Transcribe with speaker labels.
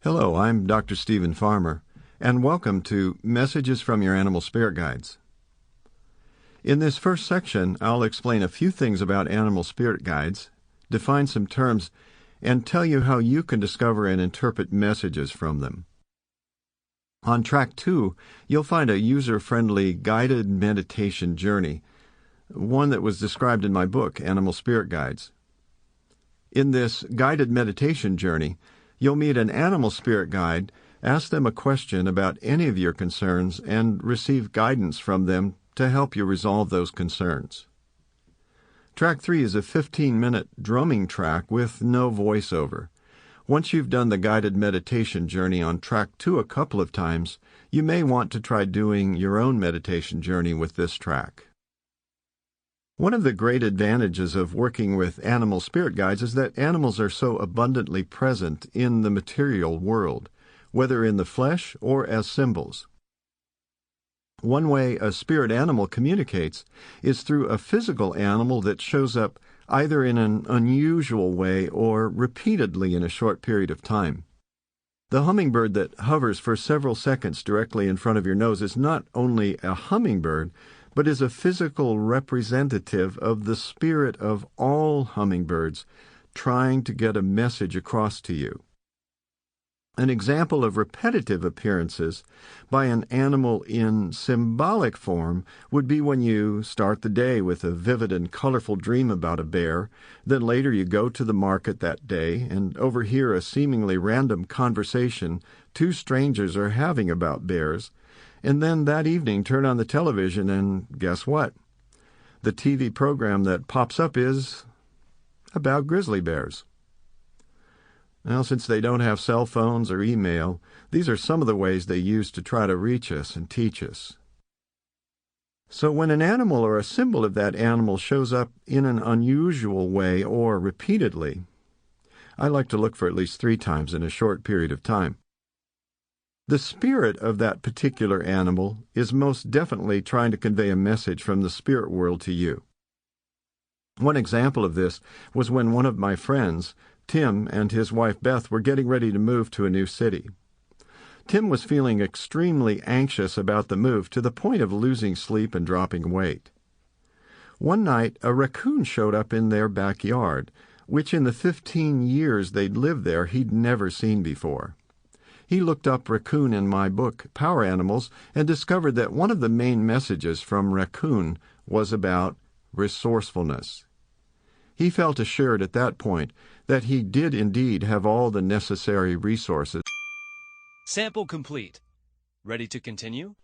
Speaker 1: Hello, I'm Dr. Stephen Farmer, and welcome to Messages from Your Animal Spirit Guides. In this first section, I'll explain a few things about animal spirit guides, define some terms, and tell you how you can discover and interpret messages from them. On Track 2, you'll find a user-friendly guided meditation journey, one that was described in my book, Animal Spirit Guides. In this guided meditation journey, you'll meet an animal spirit guide, ask them a question about any of your concerns, and receive guidance from them to help you resolve those concerns. Track 3 is a 15-minute drumming track with no voiceover. Once you've done the guided meditation journey on Track 2 a couple of times, you may want to try doing your own meditation journey with this track. One of the great advantages of working with animal spirit guides is that animals are so abundantly present in the material world, whether in the flesh or as symbols. One way a spirit animal communicates is through a physical animal that shows up either in an unusual way or repeatedly in a short period of time. The hummingbird that hovers for several seconds directly in front of your nose is not only a hummingbird, but is a physical representative of the spirit of all hummingbirds trying to get a message across to you. An example of repetitive appearances by an animal in symbolic form would be when you start the day with a vivid and colorful dream about a bear, then later you go to the market that day and overhear a seemingly random conversation two strangers are having about bears, and then that evening turn on the television and guess what? The TV program that pops up is about grizzly bears. Well, since they don't have cell phones or email, these are some of the ways they use to try to reach us and teach us. So when an animal or a symbol of that animal shows up in an unusual way or repeatedly, I like to look for at least 3 times in a short period of time. The spirit of that particular animal is most definitely trying to convey a message from the spirit world to you. One example of this was when one of my friends, Tim, and his wife Beth were getting ready to move to a new city. Tim was feeling extremely anxious about the move to the point of losing sleep and dropping weight. One night, a raccoon showed up in their backyard, which in the 15 years they'd lived there he'd never seen before. He looked up raccoon in my book, Power Animals, and discovered that one of the main messages from raccoon was about resourcefulness. He felt assured at that point that he did indeed have all the necessary resources.
Speaker 2: Sample complete. Ready to continue?